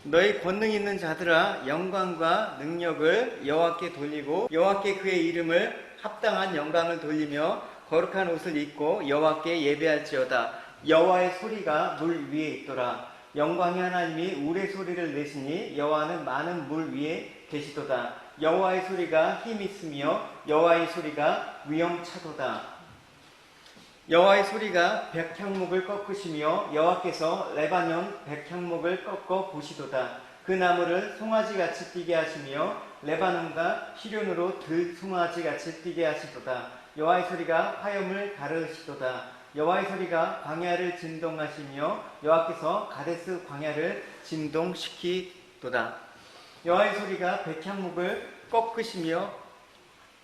너희 권능 있는 자들아 영광과 능력을 여호와께 돌리고 여호와께 그의 이름을 합당한 영광을 돌리며 거룩한 옷을 입고 여호와께 예배할지어다. 여호와의 소리가 물 위에 있더라. 영광의 하나님이 우레 소리를 내시니 여호와는 많은 물 위에 계시도다. 여호와의 소리가 힘 있으며 여호와의 소리가 위엄차도다. 여호와의 소리가 백향목을 꺾으시며 여호와께서 레바논 백향목을 꺾어 보시도다. 그 나무를 송아지같이 뛰게 하시며 레바논과 시륜으로 들송아지같이 뛰게 하시도다. 여호와의 소리가 화염을 가르시도다. 여호와의 소리가 광야를 진동하시며 여호와께서 가데스 광야를 진동시키도다. 여호와의 소리가 백향목을 꺾으시며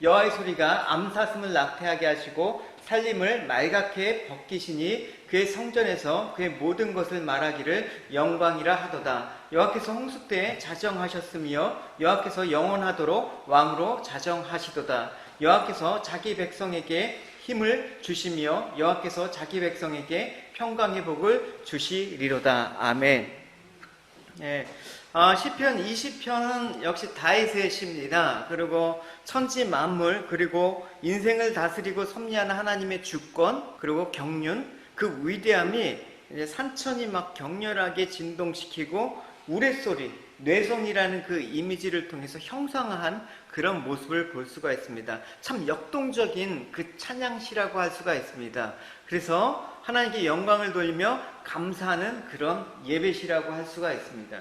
여호와의 소리가 암사슴을 낙태하게 하시고 살림을 말갛게 벗기시니 그의 성전에서 그의 모든 것을 말하기를 영광이라 하도다. 여호와께서 홍수 때에 자정하셨으며 여호와께서 영원하도록 왕으로 자정하시도다. 여호와께서 자기 백성에게 힘을 주시며 여호와께서 자기 백성에게 평강의 복을 주시리로다. 아멘. 시편 20편은 역시 다윗의 시입니다. 그리고 천지 만물, 그리고 인생을 다스리고 섭리하는 하나님의 주권, 그리고 경륜, 그 위대함이 산천이 막 격렬하게 진동시키고 우레소리, 뇌성이라는 그 이미지를 통해서 형상화한 그런 모습을 볼 수가 있습니다. 참 역동적인 그 찬양시라고 할 수가 있습니다. 그래서 하나님께 영광을 돌리며 감사하는 그런 예배시라고 할 수가 있습니다.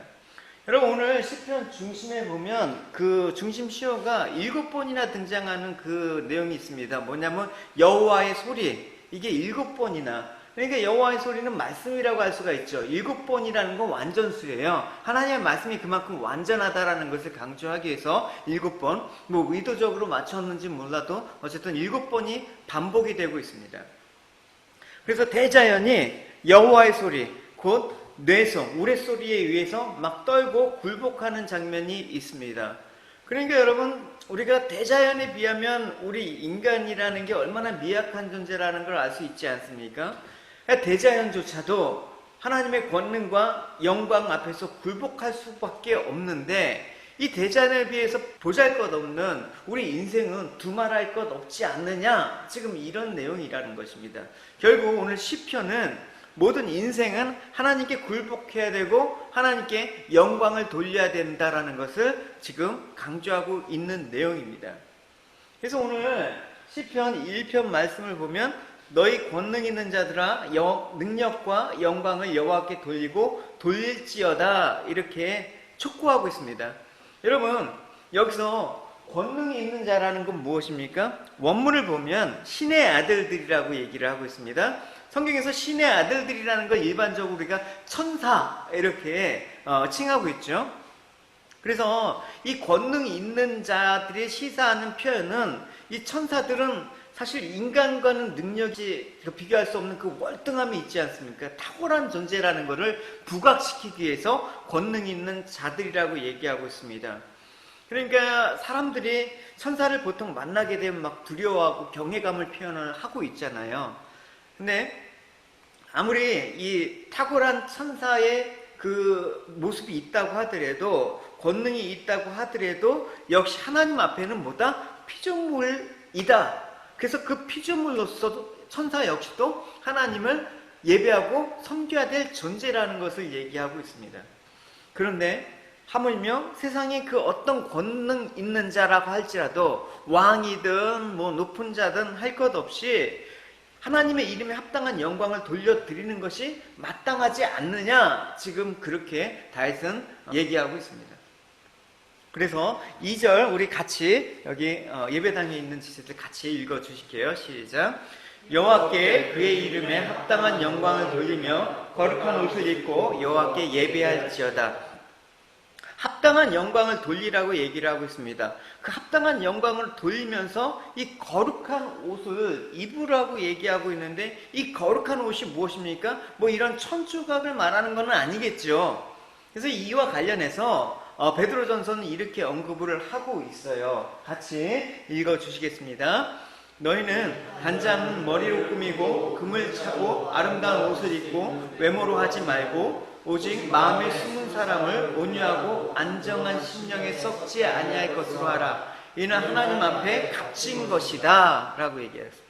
여러분, 오늘 시편 중심에 보면 그 중심 시어가 7번이나 등장하는 그 내용이 있습니다. 뭐냐면 여호와의 소리, 이게 7번이나, 그러니까 여호와의 소리는 말씀이라고 할 수가 있죠. 7번이라는 건 완전수예요. 하나님의 말씀이 그만큼 완전하다라는 것을 강조하기 위해서 7번, 뭐 의도적으로 맞췄는지 몰라도 어쨌든 7번이 반복이 되고 있습니다. 그래서 대자연이 여호와의 소리, 곧 뇌성, 우레소리에 의해서 막 떨고 굴복하는 장면이 있습니다. 그러니까 여러분, 우리가 대자연에 비하면 우리 인간이라는 게 얼마나 미약한 존재라는 걸 알 수 있지 않습니까? 대자연조차도 하나님의 권능과 영광 앞에서 굴복할 수밖에 없는데, 이 대자연에 비해서 보잘것없는 우리 인생은 두말할 것 없지 않느냐, 지금 이런 내용이라는 것입니다. 결국 오늘 시편은 모든 인생은 하나님께 굴복해야 되고 하나님께 영광을 돌려야 된다라는 것을 지금 강조하고 있는 내용입니다. 그래서 오늘 시편 1편 말씀을 보면 너희 권능 있는 자들아 능력과 영광을 여호와께 돌리고 돌릴지어다, 이렇게 촉구하고 있습니다. 여러분, 여기서 권능이 있는 자라는 건 무엇입니까? 원문을 보면 신의 아들들이라고 얘기를 하고 있습니다. 성경에서 신의 아들들이라는 걸 일반적으로 우리가 천사 이렇게 칭하고 있죠. 그래서 이 권능이 있는 자들이 시사하는 표현은, 이 천사들은 사실 인간과는 능력이 비교할 수 없는 그 월등함이 있지 않습니까? 탁월한 존재라는 것을 부각시키기 위해서 권능이 있는 자들이라고 얘기하고 있습니다. 그러니까 사람들이 천사를 보통 만나게 되면 막 두려워하고 경외감을 표현을 하고 있잖아요. 근데 아무리 이 탁월한 천사의 그 모습이 있다고 하더라도, 권능이 있다고 하더라도 역시 하나님 앞에는 뭐다? 피조물이다. 그래서 그 피조물로서도 천사 역시도 하나님을 예배하고 섬겨야 될 존재라는 것을 얘기하고 있습니다. 그런데 하물며 세상에 그 어떤 권능 있는 자라고 할지라도, 왕이든 뭐 높은 자든 할 것 없이 하나님의 이름에 합당한 영광을 돌려드리는 것이 마땅하지 않느냐, 지금 그렇게 다윗은 얘기하고 있습니다. 그래서 2절 우리 같이 여기 예배당에 있는 지체들 같이 읽어 주실게요. 시작. 여호와께 그의 이름에 합당한 영광을 돌리며 거룩한 옷을 입고 여호와께 예배할지어다. 합당한 영광을 돌리라고 얘기를 하고 있습니다. 그 합당한 영광을 돌리면서 이 거룩한 옷을 입으라고 얘기하고 있는데, 이 거룩한 옷이 무엇입니까? 뭐 이런 천주각을 말하는 건 아니겠죠. 그래서 이와 관련해서 베드로전서는 이렇게 언급을 하고 있어요. 같이 읽어 주시겠습니다. 너희는 단장은 머리로 꾸미고 금을 차고 아름다운 옷을 입고 외모로 하지 말고 오직 마음에 숨은 사람을 온유하고 안정한 심령에 썩지 아니할 것으로 하라. 이는 하나님 앞에 값진 것이다 라고 얘기했습니다.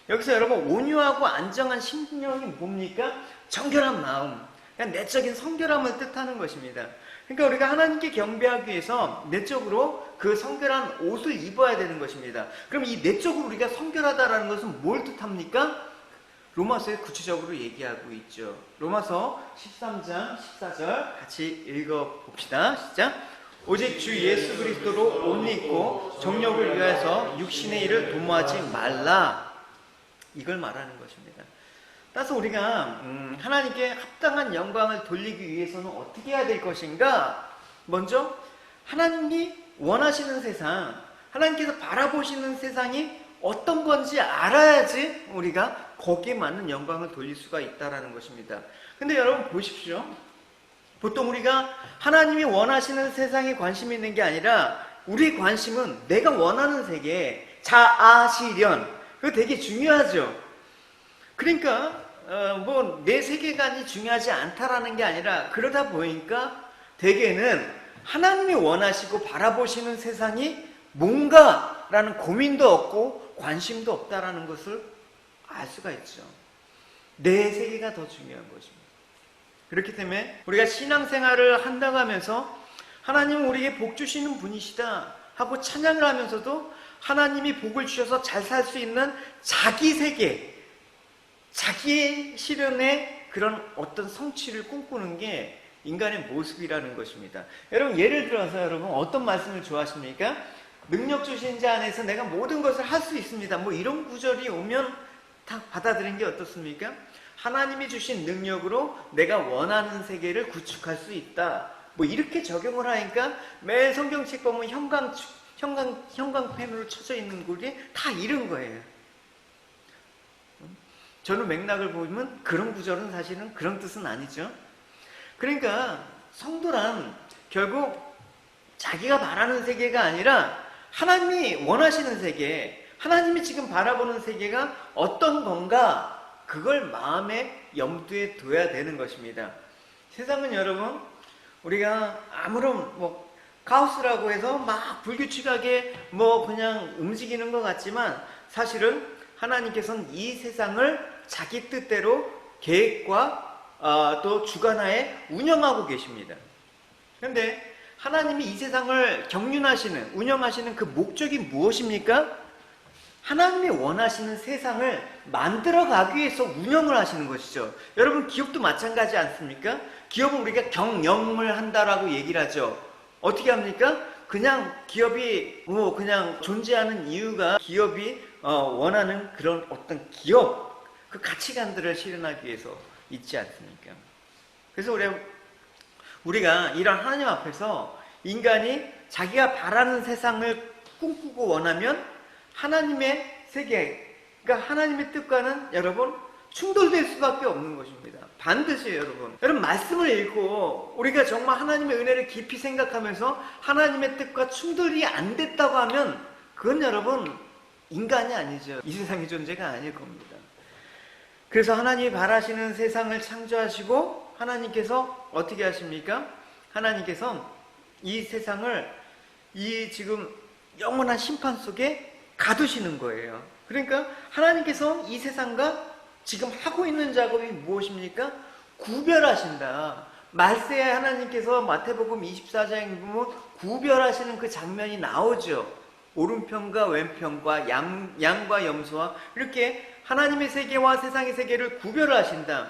여기서 여러분, 온유하고 안정한 심령이 뭡니까? 정결한 마음, 그냥 내적인 성결함을 뜻하는 것입니다. 그러니까 우리가 하나님께 경배하기 위해서 내적으로 그 성결한 옷을 입어야 되는 것입니다. 그럼 이 내적으로 우리가 성결하다라는 것은 뭘 뜻합니까? 로마서에 구체적으로 얘기하고 있죠. 로마서 13장 14절 같이 읽어봅시다. 시작. 오직 주 예수 그리스도로 옷 입고 정욕을 위하여서 육신의 일을 도모하지 말라. 이걸 말하는 것입니다. 따라서 우리가 하나님께 합당한 영광을 돌리기 위해서는 어떻게 해야 될 것인가? 먼저 하나님이 원하시는 세상, 하나님께서 바라보시는 세상이 어떤 건지 알아야지 우리가 거기에 맞는 영광을 돌릴 수가 있다는 것입니다. 근데 여러분 보십시오. 보통 우리가 하나님이 원하시는 세상에 관심이 있는 게 아니라 우리의 관심은 내가 원하는 세계, 자아실현, 그거 되게 중요하죠. 그러니까 뭐 내 세계관이 중요하지 않다라는 게 아니라 그러다 보니까 대개는 하나님이 원하시고 바라보시는 세상이 뭔가라는 고민도 없고 관심도 없다라는 것을 알 수가 있죠. 내 세계가 더 중요한 것입니다. 그렇기 때문에 우리가 신앙생활을 한다고 하면서 하나님은 우리에게 복 주시는 분이시다 하고 찬양을 하면서도 하나님이 복을 주셔서 잘 살 수 있는 자기 세계, 자기의 실현의 그런 어떤 성취를 꿈꾸는 게 인간의 모습이라는 것입니다. 여러분, 예를 들어서 여러분 어떤 말씀을 좋아하십니까? 능력 주신 자 안에서 내가 모든 것을 할 수 있습니다. 뭐 이런 구절이 오면 다 받아들이는 게 어떻습니까? 하나님이 주신 능력으로 내가 원하는 세계를 구축할 수 있다. 뭐 이렇게 적용을 하니까 매 성경책 보면 형광펜으로 쳐져 있는 글이 다 이런 거예요. 저는 맥락을 보면 그런 구절은 사실은 그런 뜻은 아니죠. 그러니까 성도란 결국 자기가 바라는 세계가 아니라 하나님이 원하시는 세계, 하나님이 지금 바라보는 세계가 어떤 건가, 그걸 마음에 염두에 둬야 되는 것입니다. 세상은 여러분, 우리가 아무런 카오스라고 해서 막 불규칙하게 그냥 움직이는 것 같지만 사실은 하나님께서는 이 세상을 자기 뜻대로 계획과 또 주관하에 운영하고 계십니다. 그런데 하나님이 이 세상을 운영하시는 그 목적이 무엇입니까? 하나님이 원하시는 세상을 만들어가기 위해서 운영을 하시는 것이죠. 여러분, 기업도 마찬가지 않습니까? 기업은 우리가 경영을 한다라고 얘기를 하죠. 어떻게 합니까? 그냥 기업이 그냥 존재하는 이유가 기업이 원하는 그런 어떤 기업, 그 가치관들을 실현하기 위해서 있지 않습니까? 그래서 우리가 이런 하나님 앞에서 인간이 자기가 바라는 세상을 꿈꾸고 원하면 하나님의 세계, 그러니까 하나님의 뜻과는 여러분 충돌될 수밖에 없는 것입니다. 반드시 여러분 말씀을 읽고 우리가 정말 하나님의 은혜를 깊이 생각하면서 하나님의 뜻과 충돌이 안 됐다고 하면 그건 여러분 인간이 아니죠. 이 세상의 존재가 아닐 겁니다. 그래서 하나님이 바라시는 세상을 창조하시고 하나님께서 어떻게 하십니까? 하나님께서 이 세상을 이 지금 영원한 심판 속에 가두시는 거예요. 그러니까 하나님께서 이 세상과 지금 하고 있는 작업이 무엇입니까? 구별하신다. 말세에 하나님께서 마태복음 24장에 보면 구별하시는 그 장면이 나오죠. 오른편과 왼편과 양과 염소와 이렇게 하나님의 세계와 세상의 세계를 구별하신다.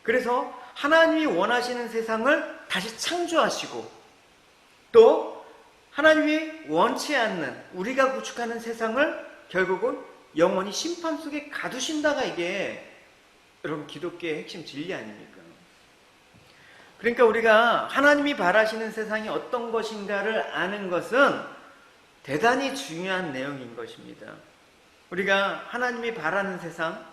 그래서 하나님이 원하시는 세상을 다시 창조하시고 또 하나님이 원치 않는 우리가 구축하는 세상을 결국은 영원히 심판 속에 가두신다가 이게 여러분 기독교의 핵심 진리 아닙니까? 그러니까 우리가 하나님이 바라시는 세상이 어떤 것인가를 아는 것은 대단히 중요한 내용인 것입니다. 우리가 하나님이 바라는 세상,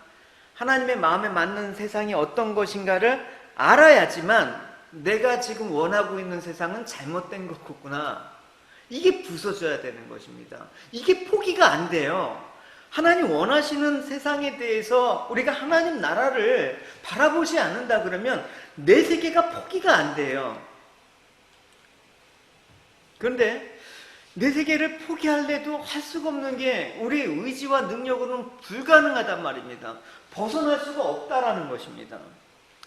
하나님의 마음에 맞는 세상이 어떤 것인가를 알아야지만 내가 지금 원하고 있는 세상은 잘못된 거구나. 이게 부서져야 되는 것입니다. 이게 포기가 안 돼요. 하나님 원하시는 세상에 대해서 우리가 하나님 나라를 바라보지 않는다 그러면 내 세계가 포기가 안 돼요. 그런데 내 세계를 포기할래도 할 수가 없는 게 우리 의지와 능력으로는 불가능하단 말입니다. 벗어날 수가 없다라는 것입니다.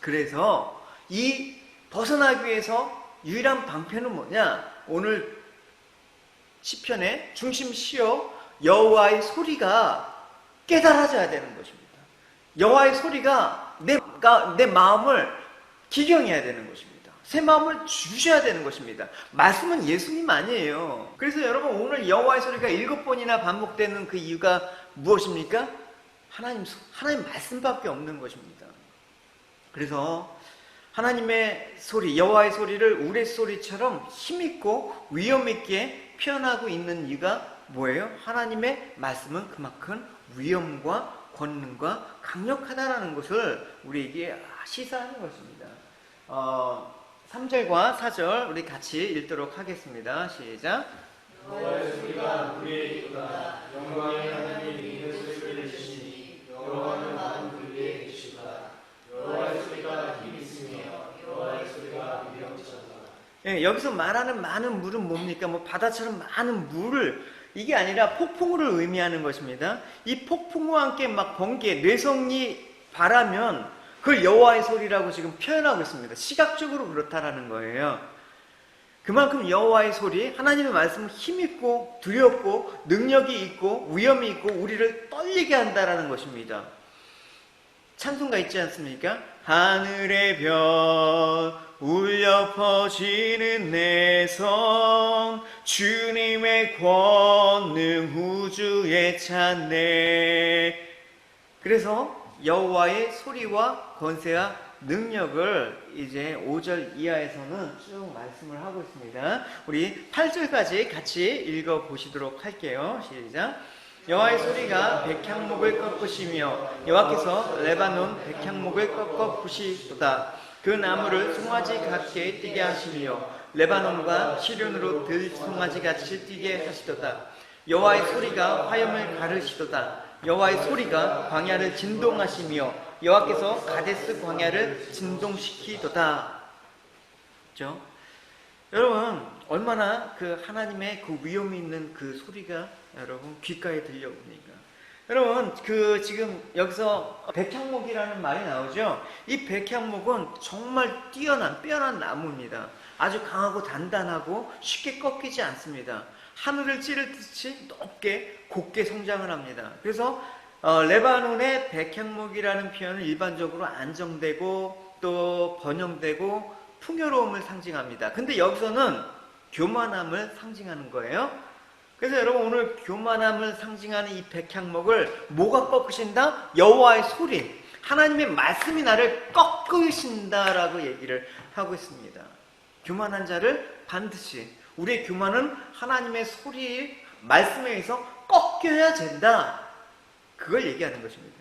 그래서 이 벗어나기 위해서 유일한 방편은 뭐냐? 오늘 시편의 중심 시여 여호와의 소리가 깨달아져야 되는 것입니다. 여호와의 소리가 내 마음을 기경해야 되는 것입니다. 새 마음을 주셔야 되는 것입니다. 말씀은 예수님 아니에요. 그래서 여러분 오늘 여호와의 소리가 7번이나 반복되는 그 이유가 무엇입니까? 하나님 말씀밖에 없는 것입니다. 그래서 하나님의 소리, 여호와의 소리를 우레소리처럼 힘있고 위엄있게 표현하고 있는 이유가 뭐예요? 하나님의 말씀은 그만큼 위엄과 권능과 강력하다라는 것을 우리에게 시사하는 것입니다. 3절과 4절 우리 같이 읽도록 하겠습니다. 시작. 여호와의 소리가 우리의 이르다 영광의 하나님 이는 소리를 내시니 여호와는 많은 분리에 계시다. 여호와의 소리가 힘 있으며 여호와의 소리가 위엄하다. 예, 여기서 말하는 많은 물은 뭡니까? 뭐 바다처럼 많은 물을 이게 아니라 폭풍우를 의미하는 것입니다. 이 폭풍우와 함께 막 번개, 뇌성이 바라면 그걸 여호와의 소리라고 지금 표현하고 있습니다. 시각적으로 그렇다라는 거예요. 그만큼 여호와의 소리, 하나님의 말씀은 힘있고 두렵고 능력이 있고 위엄이 있고 우리를 떨리게 한다라는 것입니다. 찬송가 있지 않습니까? 하늘의 별 울려 퍼지는 내 성 주님의 권능 우주에 찬네. 그래서 여호와의 소리와 권세와 능력을 이제 5절 이하에서는 쭉 말씀을 하고 있습니다. 우리 8절까지 같이 읽어 보시도록 할게요. 시작. 여호와의 소리가 백향목을 꺾으시며 여호와께서 레바논 백향목을 꺾어 부시도다. 그 나무를 송아지 같게 뛰게 하시며 레바논과 시륜으로 들송아지같이 뛰게 하시도다. 여호와의 소리가 화염을 가르시도다. 여호와의 소리가 광야를 진동하시며 여호와께서 가데스 광야를 진동시키도다. 그렇죠? 여러분 얼마나 그 하나님의 그 위엄이 있는 그 소리가 여러분 귓가에 들려옵니까? 여러분 그 지금 여기서 백향목이라는 말이 나오죠. 이 백향목은 정말 빼어난 나무입니다. 아주 강하고 단단하고 쉽게 꺾이지 않습니다. 하늘을 찌르듯이 높게 곱게 성장을 합니다. 그래서 레바논의 백향목이라는 표현은 일반적으로 안정되고 또 번영되고 풍요로움을 상징합니다. 근데 여기서는 교만함을 상징하는 거예요. 그래서 여러분 오늘 교만함을 상징하는 이 백향목을 뭐가 꺾으신다? 여호와의 소리, 하나님의 말씀이 나를 꺾으신다라고 얘기를 하고 있습니다. 교만한 자를 반드시 우리의 교만은 하나님의 소리, 말씀에 의해서 꺾여야 된다. 그걸 얘기하는 것입니다.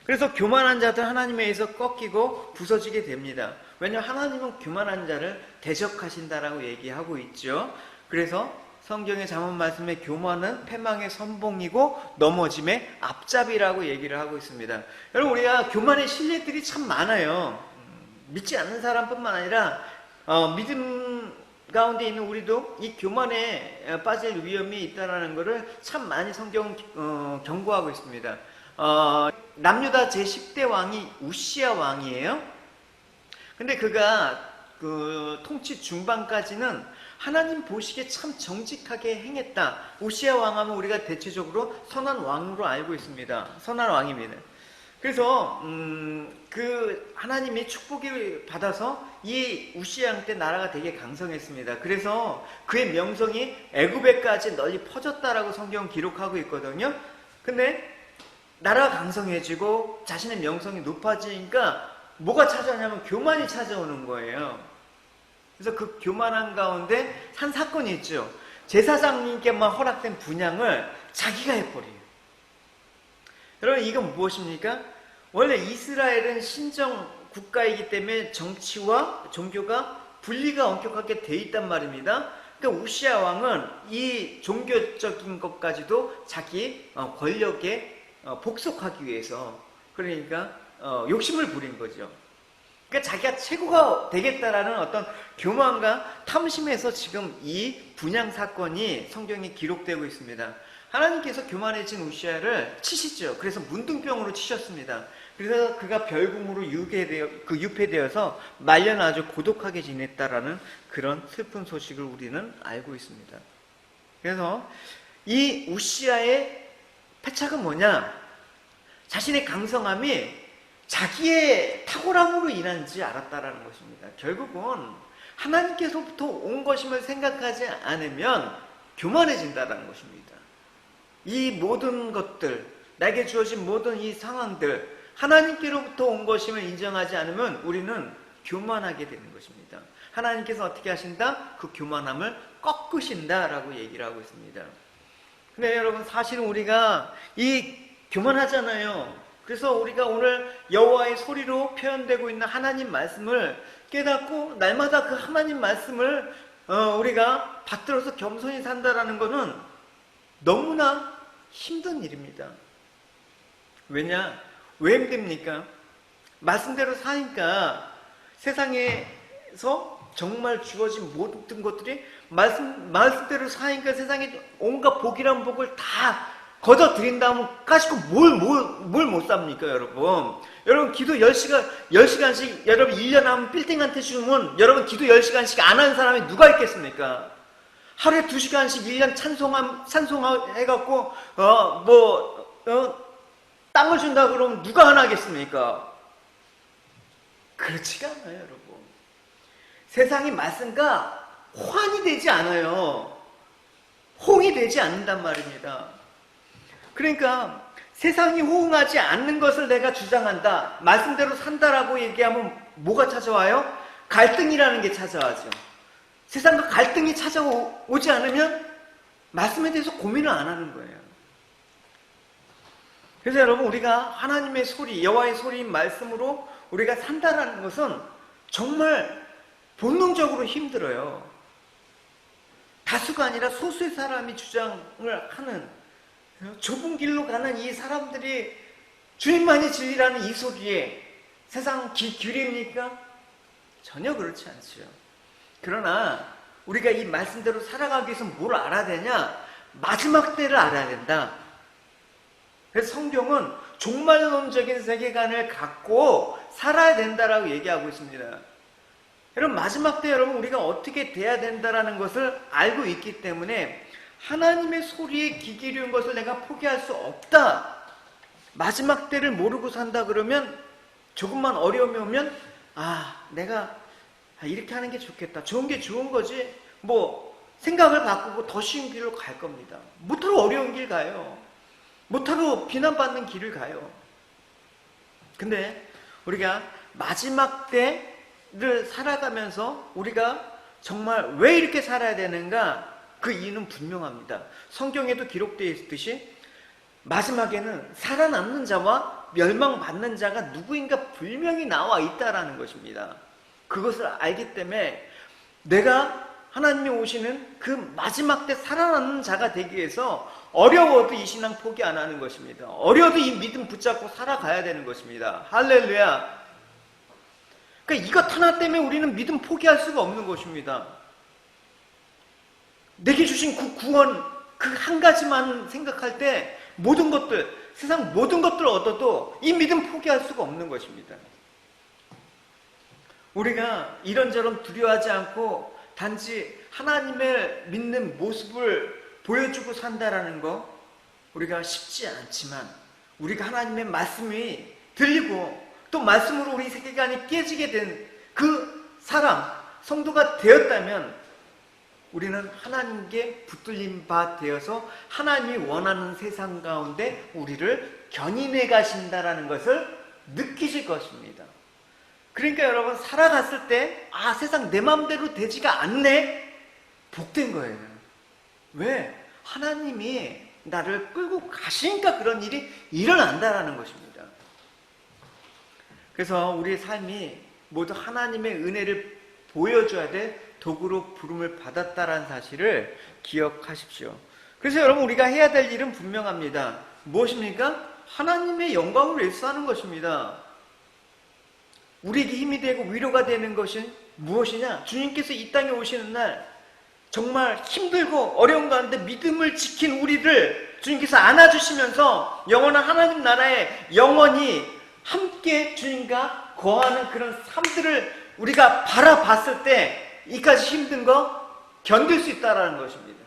그래서 교만한 자들 하나님에 의해서 꺾이고 부서지게 됩니다. 왜냐하면 하나님은 교만한 자를 대적하신다라고 얘기하고 있죠. 그래서 성경의 잠언 말씀에 교만은 패망의 선봉이고 넘어짐의 앞잡이라고 얘기를 하고 있습니다. 여러분 우리가 교만의 실례들이 참 많아요. 믿지 않는 사람뿐만 아니라 믿음 가운데 있는 우리도 이 교만에 빠질 위험이 있다는 것을 참 많이 성경은 경고하고 있습니다. 남유다 제10대 왕이 우시야 왕이에요. 근데 그가 그 통치 중반까지는 하나님 보시기에 참 정직하게 행했다. 우시야 왕하면 우리가 대체적으로 선한 왕으로 알고 있습니다. 선한 왕입니다. 그래서 그 하나님이 축복을 받아서 이 우시야 왕 때 나라가 되게 강성했습니다. 그래서 그의 명성이 애굽에까지 널리 퍼졌다라고 성경 기록하고 있거든요. 근데 나라가 강성해지고 자신의 명성이 높아지니까 뭐가 찾아오냐면 교만이 찾아오는 거예요. 그래서 그 교만한 가운데 한 사건이 있죠. 제사장님께만 허락된 분향을 자기가 해버려요. 여러분 이건 무엇입니까? 원래 이스라엘은 신정 국가이기 때문에 정치와 종교가 분리가 엄격하게 돼 있단 말입니다. 그러니까 우시야 왕은 이 종교적인 것까지도 자기 권력에 복속하기 위해서 그러니까 욕심을 부린 거죠. 그러니까 자기가 최고가 되겠다라는 어떤 교만과 탐심에서 지금 이 분향 사건이 성경에 기록되고 있습니다. 하나님께서 교만해진 우시야를 치시죠. 그래서 문둥병으로 치셨습니다. 그래서 그가 별궁으로 유폐되어서 말년 아주 고독하게 지냈다라는 그런 슬픈 소식을 우리는 알고 있습니다. 그래서 이 우시야의 패착은 뭐냐? 자신의 강성함이 자기의 탁월함으로 인한지 알았다라는 것입니다. 결국은 하나님께서부터 온 것임을 생각하지 않으면 교만해진다라는 것입니다. 이 모든 것들, 나에게 주어진 모든 이 상황들, 하나님께로부터 온 것임을 인정하지 않으면 우리는 교만하게 되는 것입니다. 하나님께서 어떻게 하신다? 그 교만함을 꺾으신다라고 얘기를 하고 있습니다. 근데 여러분, 사실은 우리가 이 교만하잖아요. 그래서 우리가 오늘 여호와의 소리로 표현되고 있는 하나님 말씀을 깨닫고 날마다 그 하나님 말씀을 우리가 받들어서 겸손히 산다라는 것은 너무나 힘든 일입니다. 왜냐? 왜 힘듭니까? 말씀대로 사니까 세상에서 정말 주어진 모든 것들이 말씀대로 사니까 세상에 온갖 복이란 복을 다 거저 드린 다음 가지고 뭘 못 삽니까, 여러분? 여러분, 기도 10시간씩, 여러분 1년 하면 빌딩한테 주면 여러분 기도 10시간씩 안 하는 사람이 누가 있겠습니까? 하루에 2시간씩 1년 찬송해갖고, 땅을 준다 그러면 누가 하나 하겠습니까? 그렇지가 않아요, 여러분. 세상이 말씀과 호환이 되지 않아요. 호응이 되지 않는단 말입니다. 그러니까 세상이 호응하지 않는 것을 내가 주장한다, 말씀대로 산다라고 얘기하면 뭐가 찾아와요? 갈등이라는 게 찾아와죠. 세상과 갈등이 찾아오지 않으면 말씀에 대해서 고민을 안 하는 거예요. 그래서 여러분, 우리가 하나님의 소리, 여호와의 소리인 말씀으로 우리가 산다라는 것은 정말 본능적으로 힘들어요. 다수가 아니라 소수의 사람이 주장을 하는, 좁은 길로 가는 이 사람들이 주님만이 진리라는 이 소리에 세상 기울입니까? 전혀 그렇지 않죠. 그러나 우리가 이 말씀대로 살아가기 위해서 뭘 알아야 되냐? 마지막 때를 알아야 된다. 그래서 성경은 종말론적인 세계관을 갖고 살아야 된다라고 얘기하고 있습니다. 여러분, 마지막 때 여러분 우리가 어떻게 돼야 된다라는 것을 알고 있기 때문에 하나님의 소리에 귀 기울인 것을 내가 포기할 수 없다. 마지막 때를 모르고 산다 그러면 조금만 어려움이 오면 내가 이렇게 하는 게 좋겠다. 좋은 게 좋은 거지. 생각을 바꾸고 더 쉬운 길로 갈 겁니다. 못하러 어려운 길 가요. 못하러 비난받는 길을 가요. 근데 우리가 마지막 때를 살아가면서 우리가 정말 왜 이렇게 살아야 되는가? 그 이유는 분명합니다. 성경에도 기록되어 있듯이 마지막에는 살아남는 자와 멸망받는 자가 누구인가 분명히 나와 있다라는 것입니다. 그것을 알기 때문에 내가 하나님이 오시는 그 마지막 때 살아남는 자가 되기 위해서 어려워도 이 신앙 포기 안 하는 것입니다. 어려워도 이 믿음 붙잡고 살아가야 되는 것입니다. 할렐루야. 그러니까 이것 하나 때문에 우리는 믿음 포기할 수가 없는 것입니다. 내게 주신 그 구원, 그 한 가지만 생각할 때 모든 것들, 세상 모든 것들을 얻어도 이 믿음 포기할 수가 없는 것입니다. 우리가 이런저런 두려워하지 않고 단지 하나님을 믿는 모습을 보여주고 산다라는 거 우리가 쉽지 않지만, 우리가 하나님의 말씀이 들리고 또 말씀으로 우리 세계관이 깨지게 된 그 사람, 성도가 되었다면 우리는 하나님께 붙들린 바 되어서 하나님이 원하는 세상 가운데 우리를 견인해 가신다라는 것을 느끼실 것입니다. 그러니까 여러분, 살아갔을 때 세상 내 마음대로 되지가 않네? 복된 거예요. 왜? 하나님이 나를 끌고 가시니까 그런 일이 일어난다라는 것입니다. 그래서 우리의 삶이 모두 하나님의 은혜를 보여줘야 될 도구로 부름을 받았다라는 사실을 기억하십시오. 그래서 여러분, 우리가 해야 될 일은 분명합니다. 무엇입니까? 하나님의 영광을 위해서 하는 것입니다. 우리에게 힘이 되고 위로가 되는 것은 무엇이냐? 주님께서 이 땅에 오시는 날 정말 힘들고 어려운 가운데 믿음을 지킨 우리를 주님께서 안아주시면서 영원한 하나님 나라에 영원히 함께 주님과 거하는 그런 삶들을 우리가 바라봤을 때 이까지 힘든 거 견딜 수 있다는 것입니다.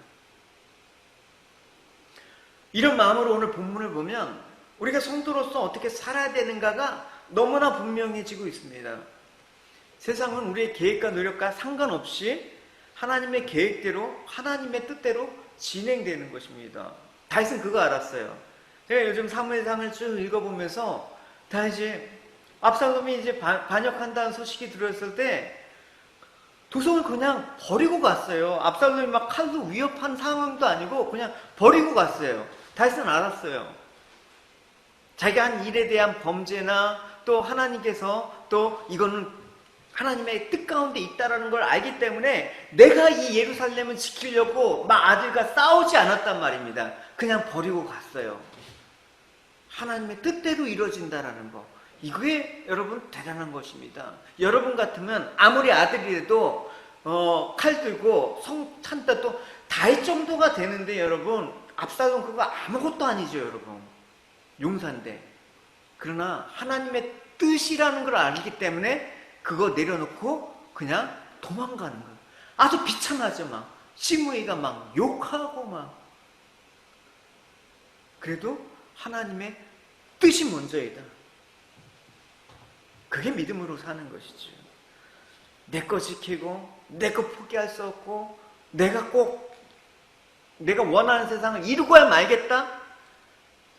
이런 마음으로 오늘 본문을 보면 우리가 성도로서 어떻게 살아야 되는가가 너무나 분명해지고 있습니다. 세상은 우리의 계획과 노력과 상관없이 하나님의 계획대로, 하나님의 뜻대로 진행되는 것입니다. 다윗은 그거 알았어요. 제가 요즘 사무엘상을 쭉 읽어보면서 다윗이 압살롬이 이제 반역한다는 소식이 들었을 때 도성을 그냥 버리고 갔어요. 압살롬이 막 칼로 위협한 상황도 아니고 그냥 버리고 갔어요. 다윗은 알았어요. 자기가 한 일에 대한 범죄나 또 하나님께서 또 이거는 하나님의 뜻 가운데 있다라는 걸 알기 때문에 내가 이 예루살렘을 지키려고 막 아들과 싸우지 않았단 말입니다. 그냥 버리고 갔어요. 하나님의 뜻대로 이루어진다라는 거. 이게 여러분 대단한 것입니다. 여러분 같으면 아무리 아들이라도 칼 들고 성 찬다 또 다윗 정도가 되는데 여러분, 압살롬 그거 아무것도 아니죠 여러분. 용사인데. 그러나 하나님의 뜻이라는 걸 알기 때문에 그거 내려놓고 그냥 도망가는 거예요. 아주 비참하죠. 막 시므이가 막 욕하고 막. 그래도 하나님의 뜻이 먼저이다. 그게 믿음으로 사는 것이죠. 내 거 지키고 내 거 포기할 수 없고 내가 꼭 내가 원하는 세상을 이루고야 말겠다?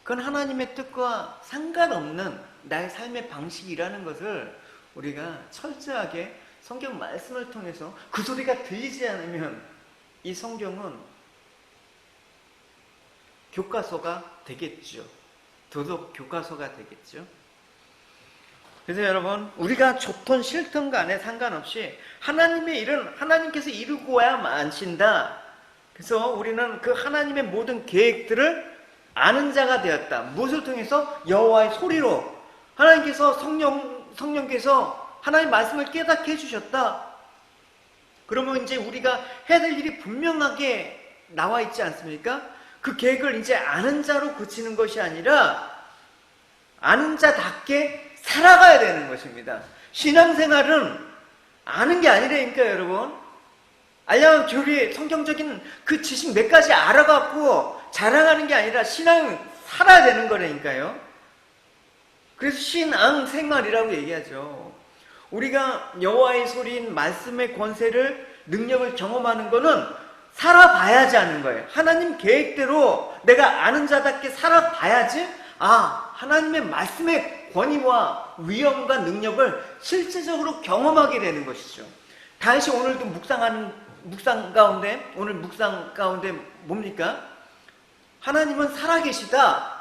그건 하나님의 뜻과 상관없는 나의 삶의 방식이라는 것을 우리가 철저하게 성경 말씀을 통해서 그 소리가 들리지 않으면 이 성경은 교과서가 되겠죠. 도덕 교과서가 되겠죠. 그래서 여러분, 우리가 좋든 싫든 간에 상관없이 하나님의 일은 하나님께서 이루고야 마신다. 그래서 우리는 그 하나님의 모든 계획들을 아는 자가 되었다. 무엇을 통해서? 여호와의 소리로. 하나님께서 성령께서 하나님의 말씀을 깨닫게 해주셨다. 그러면 이제 우리가 해야 될 일이 분명하게 나와 있지 않습니까? 그 계획을 이제 아는 자로 그치는 것이 아니라 아는 자답게 살아가야 되는 것입니다. 신앙생활은 아는 게 아니라니까요, 여러분. 알려면 교리, 성경적인 그 지식 몇 가지 알아갖고 자랑하는 게 아니라 신앙은 살아야 되는 거라니까요. 그래서 신앙생활이라고 얘기하죠. 우리가 여호와의 소리인 말씀의 권세를, 능력을 경험하는 거는 살아봐야지 하는 거예요. 하나님 계획대로 내가 아는 자답게 살아봐야지, 하나님의 말씀의 권위와 위엄과 능력을 실제적으로 경험하게 되는 것이죠. 다윗이 오늘도 오늘 묵상 가운데 뭡니까? 하나님은 살아계시다.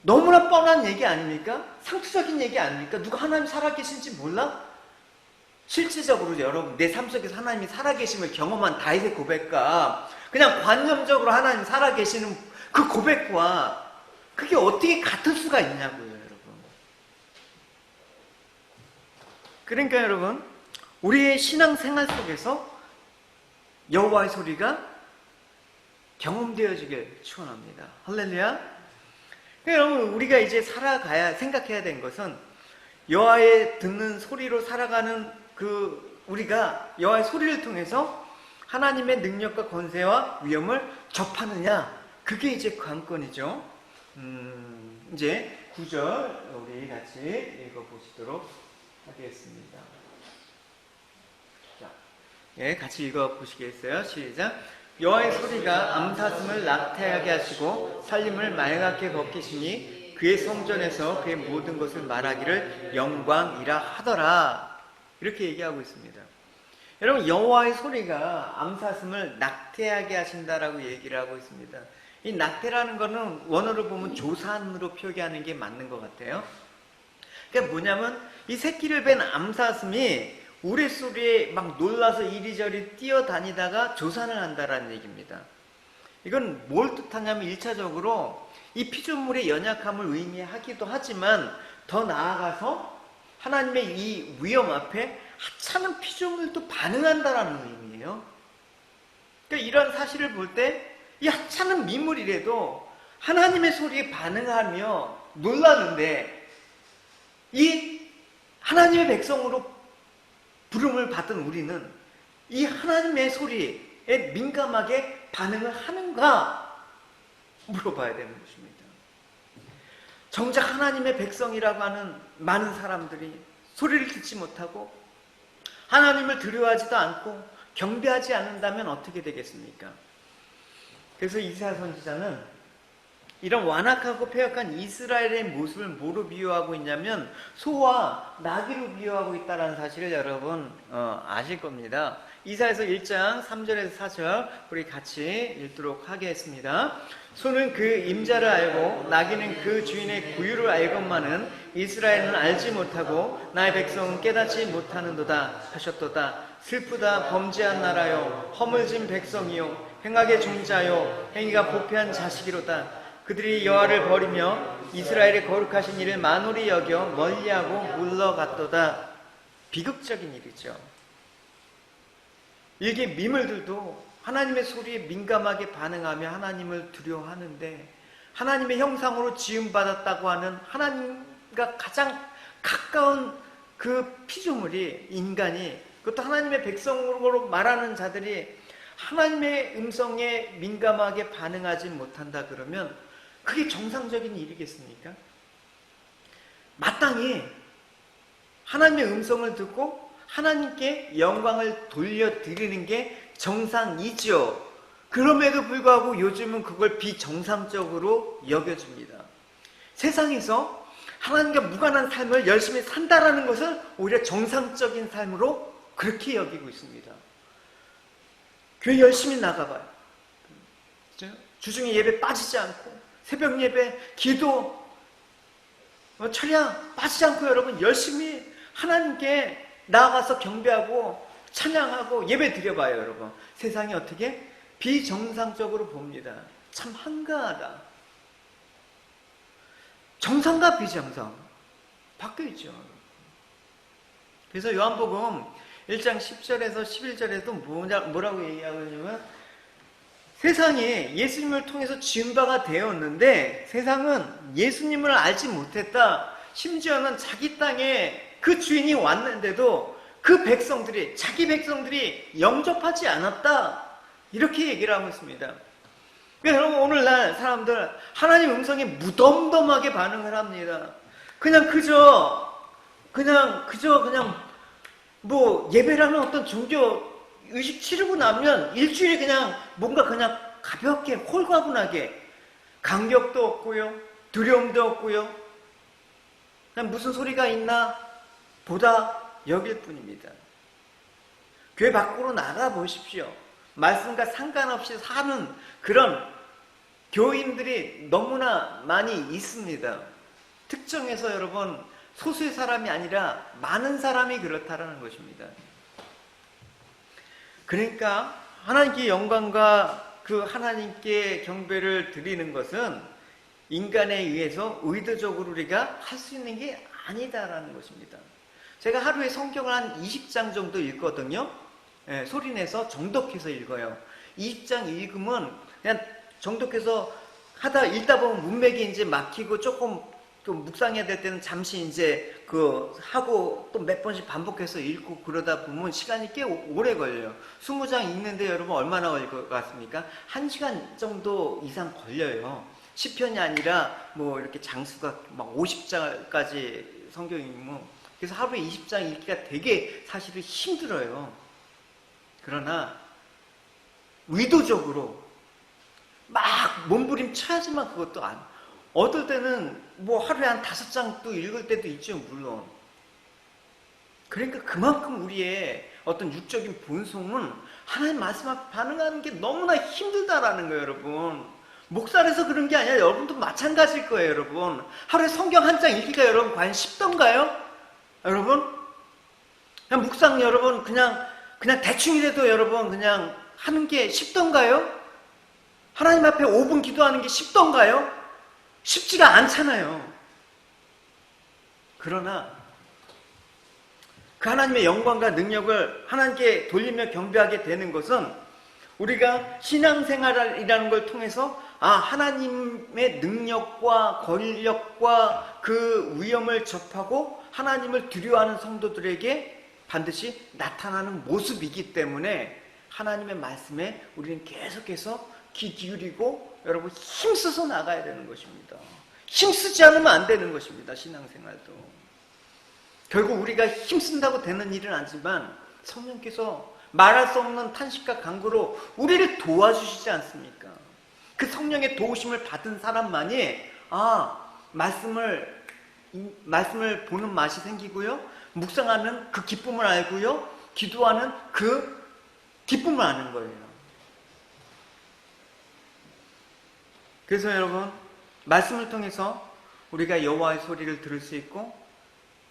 너무나 뻔한 얘기 아닙니까? 상투적인 얘기 아닙니까? 누가 하나님 살아계신지 몰라? 실질적으로 여러분, 내 삶 속에서 하나님이 살아계심을 경험한 다윗의 고백과 그냥 관념적으로 하나님 살아계시는 그 고백과 그게 어떻게 같을 수가 있냐고요, 여러분. 그러니까 여러분, 우리의 신앙생활 속에서 여호와의 소리가 경험되어지길 축원합니다. 할렐루야. 여러분, 우리가 이제 살아가야, 생각해야 되는 것은 여호와의 듣는 소리로 살아가는 우리가 여호와의 소리를 통해서 하나님의 능력과 권세와 위엄을 접하느냐, 그게 이제 관건이죠. 이제 9절 우리 같이 읽어보시도록 하겠습니다. 자, 같이 읽어보시겠어요? 시작. 여호와의 소리가 암사슴을 낙태하게 하시고 살림을 맑게 벗기시니 그의 성전에서 그의 모든 것을 말하기를 영광이라 하더라. 이렇게 얘기하고 있습니다. 여러분, 여호와의 소리가 암사슴을 낙태하게 하신다라고 얘기를 하고 있습니다. 이 낙태라는 거는 원어로 보면 조산으로 표기하는 게 맞는 것 같아요. 그러니까 뭐냐면 이 새끼를 뵌 암사슴이 우레소리에 막 놀라서 이리저리 뛰어다니다가 조산을 한다라는 얘기입니다. 이건 뭘 뜻하냐면 1차적으로 이 피조물의 연약함을 의미하기도 하지만 더 나아가서 하나님의 이 위험 앞에 하찮은 피조물도 반응한다라는 의미예요. 그러니까 이런 사실을 볼 때 이 하찮은 민물이라도 하나님의 소리에 반응하며 놀라는데, 이 하나님의 백성으로 부름을 받은 우리는 이 하나님의 소리에 민감하게 반응을 하는가 물어봐야 되는 것입니다. 정작 하나님의 백성이라고 하는 많은 사람들이 소리를 듣지 못하고 하나님을 두려워하지도 않고 경배하지 않는다면 어떻게 되겠습니까? 그래서 이사야 선지자는 이런 완악하고 패역한 이스라엘의 모습을 뭐로 비유하고 있냐면 소와 나귀로 비유하고 있다는 사실을 여러분 아실 겁니다. 이사야서 1장 3절에서 4절 우리 같이 읽도록 하겠습니다. 소는 그 임자를 알고 나귀는 그 주인의 구유를 알건만은 이스라엘은 알지 못하고 나의 백성은 깨닫지 못하는도다 하셨도다. 슬프다 범죄한 나라요 허물진 백성이요 행악의 종자요 행위가 부패한 자식이로다. 그들이 여호와를 버리며 이스라엘의 거룩하신 이를 만홀히 여겨 멀리하고 물러갔도다. 비극적인 일이죠. 일개 미물들도 하나님의 소리에 민감하게 반응하며 하나님을 두려워하는데, 하나님의 형상으로 지음받았다고 하는 하나님과 가장 가까운 그 피조물이, 인간이, 그것도 하나님의 백성으로 말하는 자들이 하나님의 음성에 민감하게 반응하지 못한다 그러면 그게 정상적인 일이겠습니까? 마땅히 하나님의 음성을 듣고 하나님께 영광을 돌려드리는 게 정상이죠. 그럼에도 불구하고 요즘은 그걸 비정상적으로 여겨줍니다. 세상에서 하나님과 무관한 삶을 열심히 산다라는 것을 오히려 정상적인 삶으로 그렇게 여기고 있습니다. 교회 열심히 나가봐요. 주중에 예배 빠지지 않고, 새벽 예배, 기도, 철야 빠지지 않고 여러분 열심히 하나님께 나아가서 경배하고 찬양하고 예배 드려봐요. 여러분, 세상이 어떻게 비정상적으로 봅니다. 참 한가하다. 정상과 비정상 바뀌어있죠. 그래서 요한복음 1장 10절에서 11절에도 뭐라고 얘기하고 있냐면, 세상이 예수님을 통해서 지은 바가 되었는데 세상은 예수님을 알지 못했다. 심지어는 자기 땅에 그 주인이 왔는데도 그 백성들이, 자기 백성들이 영접하지 않았다. 이렇게 얘기를 하고 있습니다. 그러니까 여러분, 오늘날 사람들 하나님 음성에 무덤덤하게 반응을 합니다. 그냥 뭐 예배라는 어떤 종교 의식 치르고 나면 일주일에 그냥 뭔가 그냥 가볍게 홀가분하게, 감격도 없고요, 두려움도 없고요, 그냥 무슨 소리가 있나 보다 여길 뿐입니다. 교회 밖으로 나가 보십시오. 말씀과 상관없이 사는 그런 교인들이 너무나 많이 있습니다. 특정해서 여러분, 소수의 사람이 아니라 많은 사람이 그렇다라는 것입니다. 그러니까 하나님께 영광과 그 하나님께 경배를 드리는 것은 인간에 의해서 의도적으로 우리가 할 수 있는 게 아니다라는 것입니다. 제가 하루에 성경을 한 20장 정도 읽거든요. 소리내서 정독해서 읽어요. 20장 읽으면 그냥 정독해서 읽다 보면 문맥이 이제 막히고 조금 묵상해야 될 때는 잠시 이제 하고 또 몇 번씩 반복해서 읽고 그러다 보면 시간이 꽤 오래 걸려요. 20장 읽는데 여러분 얼마나 걸릴 것 같습니까? 1시간 정도 이상 걸려요. 시편이 아니라 뭐 이렇게 장수가 막 50장까지 성경 읽으면. 그래서 하루에 20장 읽기가 되게 사실은 힘들어요. 그러나 의도적으로 막 몸부림쳐야지만 그것도 어떨 때는 뭐 하루에 한 5장도 읽을 때도 있죠, 물론. 그러니까 그만큼 우리의 어떤 육적인 본성은 하나님 말씀 앞에 반응하는 게 너무나 힘들다라는 거예요, 여러분. 목살에서 그런 게 아니라 여러분도 마찬가지일 거예요, 여러분. 하루에 성경 한 장 읽기가 여러분 과연 쉽던가요? 여러분? 묵상 여러분 그냥 대충이라도 여러분 그냥 하는 게 쉽던가요? 하나님 앞에 5분 기도하는 게 쉽던가요? 쉽지가 않잖아요. 그러나 그 하나님의 영광과 능력을 하나님께 돌리며 경배하게 되는 것은 우리가 신앙생활이라는 걸 통해서 하나님의 능력과 권력과 그 위엄을 접하고 하나님을 두려워하는 성도들에게 반드시 나타나는 모습이기 때문에 하나님의 말씀에 우리는 계속해서 귀 기울이고 여러분 힘써서 나가야 되는 것입니다. 힘쓰지 않으면 안 되는 것입니다. 신앙생활도. 결국 우리가 힘쓴다고 되는 일은 아니지만 성령께서 말할 수 없는 탄식과 간구로 우리를 도와주시지 않습니까? 그 성령의 도우심을 받은 사람만이 말씀을 보는 맛이 생기고요, 묵상하는 그 기쁨을 알고요, 기도하는 그 기쁨을 아는 거예요. 그래서 여러분, 말씀을 통해서 우리가 여호와의 소리를 들을 수 있고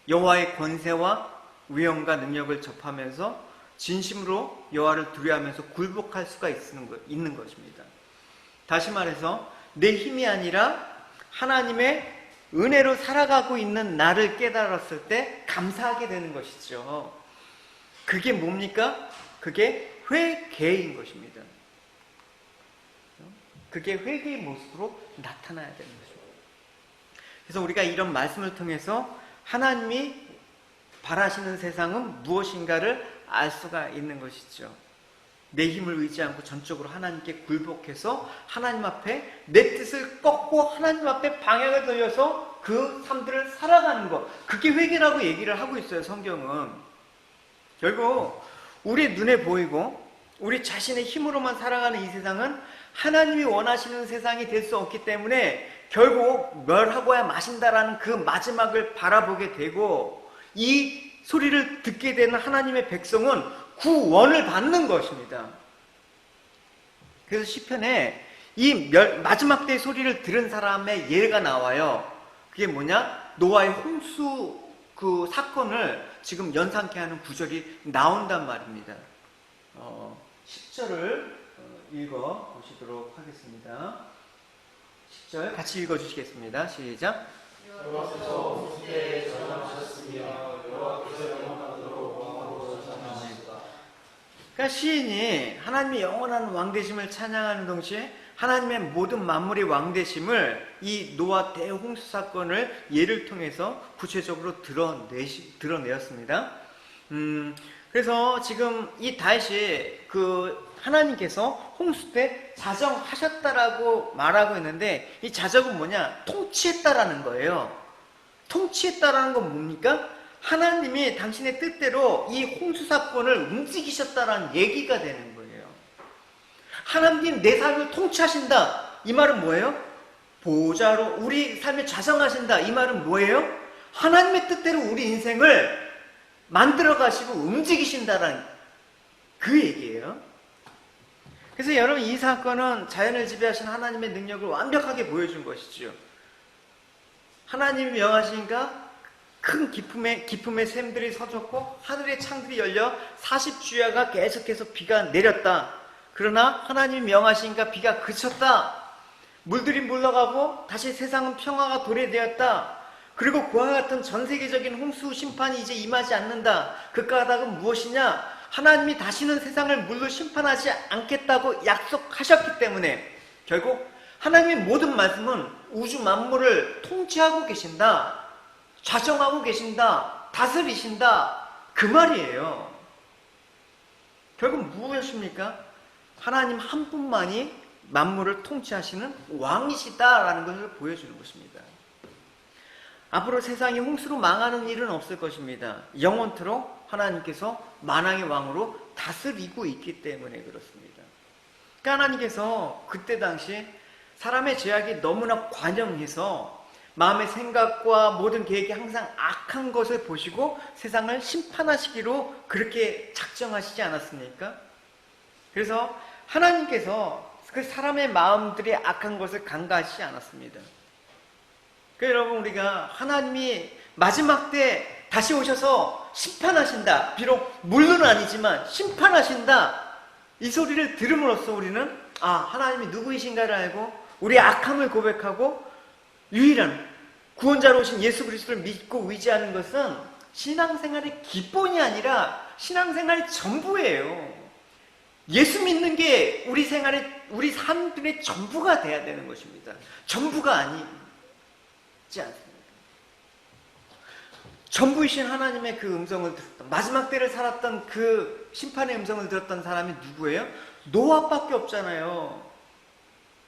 여호와의 권세와 위엄과 능력을 접하면서 진심으로 여호와를 두려워하면서 굴복할 수가 있는 것입니다. 다시 말해서 내 힘이 아니라 하나님의 은혜로 살아가고 있는 나를 깨달았을 때 감사하게 되는 것이죠. 그게 뭡니까? 그게 회개인 것입니다. 그게 회개의 모습으로 나타나야 되는 것입니다. 그래서 우리가 이런 말씀을 통해서 하나님이 바라시는 세상은 무엇인가를 알 수가 있는 것이죠. 내 힘을 의지 않고 전적으로 하나님께 굴복해서 하나님 앞에 내 뜻을 꺾고 하나님 앞에 방향을 돌려서 그 삶들을 살아가는 것, 그게 회개라고 얘기를 하고 있어요. 성경은. 결국 우리 눈에 보이고 우리 자신의 힘으로만 살아가는 이 세상은 하나님이 원하시는 세상이 될 수 없기 때문에 결국 멸하고야 마신다라는 그 마지막을 바라보게 되고, 이 소리를 듣게 되는 하나님의 백성은 구원을 받는 것입니다. 그래서 시편에 이 마지막 때의 소리를 들은 사람의 예가 나와요. 그게 뭐냐? 노아의 홍수 그 사건을 지금 연상케 하는 구절이 나온단 말입니다. 10절을 읽어 보시도록 하겠습니다. 10절 같이 읽어 주시겠습니다. 시작. 여호와께서 홍수대에 전함하셨으며 여호와께서 영원하도록 왕으로 전함하셨다. 그러니까 시인이 하나님의 영원한 왕되심을 찬양하는 동시에 하나님의 모든 만물의 왕되심을 이 노아 대홍수 사건을 예를 통해서 구체적으로 드러내었습니다. 그래서 지금 이 다윗이 그 하나님께서 홍수 때 자정하셨다라고 말하고 있는데, 이 자정은 뭐냐? 통치했다라는 거예요. 통치했다라는 건 뭡니까? 하나님이 당신의 뜻대로 이 홍수 사건을 움직이셨다라는 얘기가 되는 거예요. 하나님 내 삶을 통치하신다. 이 말은 뭐예요? 보호자로 우리 삶에 자정하신다. 이 말은 뭐예요? 하나님의 뜻대로 우리 인생을 만들어 가시고 움직이신다라는 그 얘기예요. 그래서 여러분, 이 사건은 자연을 지배하신 하나님의 능력을 완벽하게 보여준 것이죠. 하나님이 명하시니까 큰 기품의 샘들이 서졌고 하늘의 창들이 열려 40주야가 계속해서 비가 내렸다. 그러나 하나님이 명하시니까 비가 그쳤다. 물들이 물러가고 다시 세상은 평화가 도래되었다. 그리고 그와 같은 전 세계적인 홍수 심판이 이제 임하지 않는다. 그 까닭은 무엇이냐? 하나님이 다시는 세상을 물로 심판하지 않겠다고 약속하셨기 때문에 결국 하나님의 모든 말씀은 우주 만물을 통치하고 계신다, 좌정하고 계신다, 다스리신다, 그 말이에요. 결국 무엇입니까? 하나님 한 분만이 만물을 통치하시는 왕이시다라는 것을 보여주는 것입니다. 앞으로 세상이 홍수로 망하는 일은 없을 것입니다. 영원토록 하나님께서 만왕의 왕으로 다스리고 있기 때문에 그렇습니다. 그러니까 하나님께서 그때 당시 사람의 죄악이 너무나 관영해서 마음의 생각과 모든 계획이 항상 악한 것을 보시고 세상을 심판하시기로 그렇게 작정하시지 않았습니까? 그래서 하나님께서 그 사람의 마음들이 악한 것을 간과하시지 않았습니다. 그러니까 여러분, 우리가 하나님이 마지막 때 다시 오셔서 심판하신다. 비록 물은 아니지만 심판하신다. 이 소리를 들음으로써 우리는 하나님이 누구이신가를 알고 우리의 악함을 고백하고 유일한 구원자로 오신 예수 그리스도를 믿고 의지하는 것은 신앙생활의 기본이 아니라 신앙생활의 전부예요. 예수 믿는 게 우리 생활의, 우리 삶들의 전부가 돼야 되는 것입니다. 전부가 아니지 않습니다. 전부이신 하나님의 그 음성을 들었던, 마지막 때를 살았던 그 심판의 음성을 들었던 사람이 누구예요? 노아밖에 없잖아요.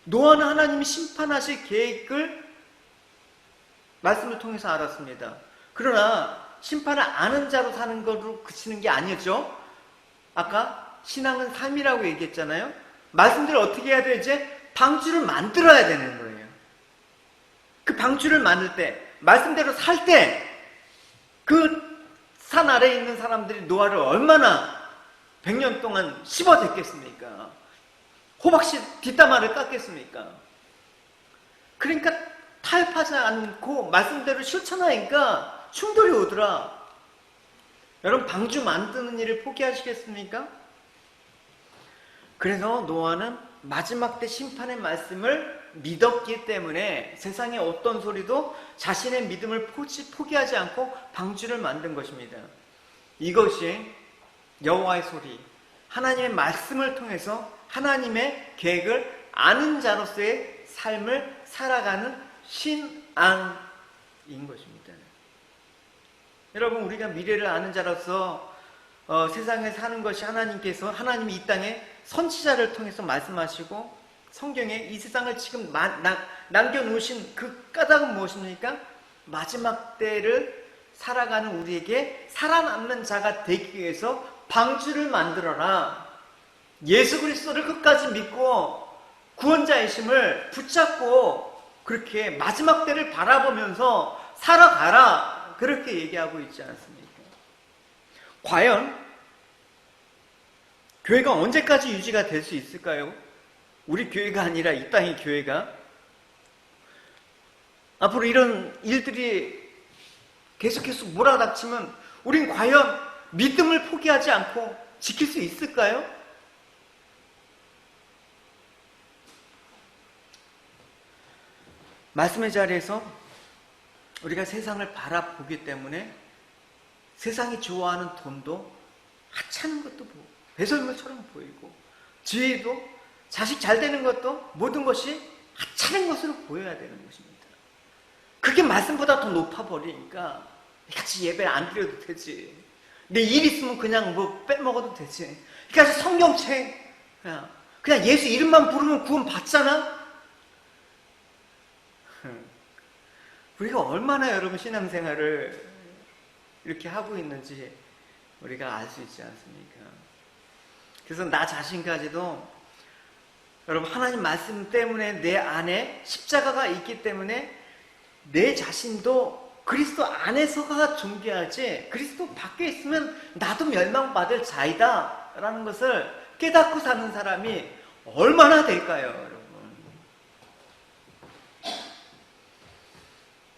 노아는 하나님이 심판하실 계획을 말씀을 통해서 알았습니다. 그러나 심판을 아는 자로 사는 것으로 그치는 게 아니었죠. 아까 신앙은 삶이라고 얘기했잖아요. 말씀대로 어떻게 해야 되지? 방주를 만들어야 되는 거예요. 그 방주를 만들 때, 말씀대로 살 때, 그 산 아래에 있는 사람들이 노아를 얼마나 100년 동안 씹어댔겠습니까? 호박씨 뒷담화를 깎겠습니까? 그러니까 타협하지 않고 말씀대로 실천하니까 충돌이 오더라. 여러분, 방주 만드는 일을 포기하시겠습니까? 그래서 노아는 마지막 때 심판의 말씀을 믿었기 때문에 세상의 어떤 소리도 자신의 믿음을 포기하지 않고 방주를 만든 것입니다. 이것이 여호와의 소리, 하나님의 말씀을 통해서 하나님의 계획을 아는 자로서의 삶을 살아가는 신앙인 것입니다. 여러분, 우리가 미래를 아는 자로서 세상에 사는 것이 하나님께서, 하나님이 이 땅에 선지자를 통해서 말씀하시고 성경에 이 세상을 지금 남겨놓으신 그 까닭은 무엇입니까? 마지막 때를 살아가는 우리에게 살아남는 자가 되기 위해서 방주를 만들어라. 예수 그리스도를 끝까지 믿고 구원자이심을 붙잡고 그렇게 마지막 때를 바라보면서 살아가라. 그렇게 얘기하고 있지 않습니까? 과연 교회가 언제까지 유지가 될 수 있을까요? 우리 교회가 아니라 이 땅의 교회가 앞으로 이런 일들이 계속해서 몰아닥치면 우린 과연 믿음을 포기하지 않고 지킬 수 있을까요? 말씀의 자리에서 우리가 세상을 바라보기 때문에 세상이 좋아하는 돈도 하찮은 것도 배설물처럼 보이고, 지혜도 자식 잘 되는 것도 모든 것이 하찮은 것으로 보여야 되는 것입니다. 그게 말씀보다 더 높아버리니까 같이 예배를 안 드려도 되지, 내 일 있으면 그냥 뭐 빼먹어도 되지, 그러니까 성경책 그냥 예수 이름만 부르면 구원 받잖아. 우리가 얼마나 여러분 신앙생활을 이렇게 하고 있는지 우리가 알 수 있지 않습니까? 그래서 나 자신까지도 여러분, 하나님 말씀 때문에 내 안에 십자가가 있기 때문에 내 자신도 그리스도 안에서가 존귀하지, 그리스도 밖에 있으면 나도 멸망받을 자이다 라는 것을 깨닫고 사는 사람이 얼마나 될까요, 여러분?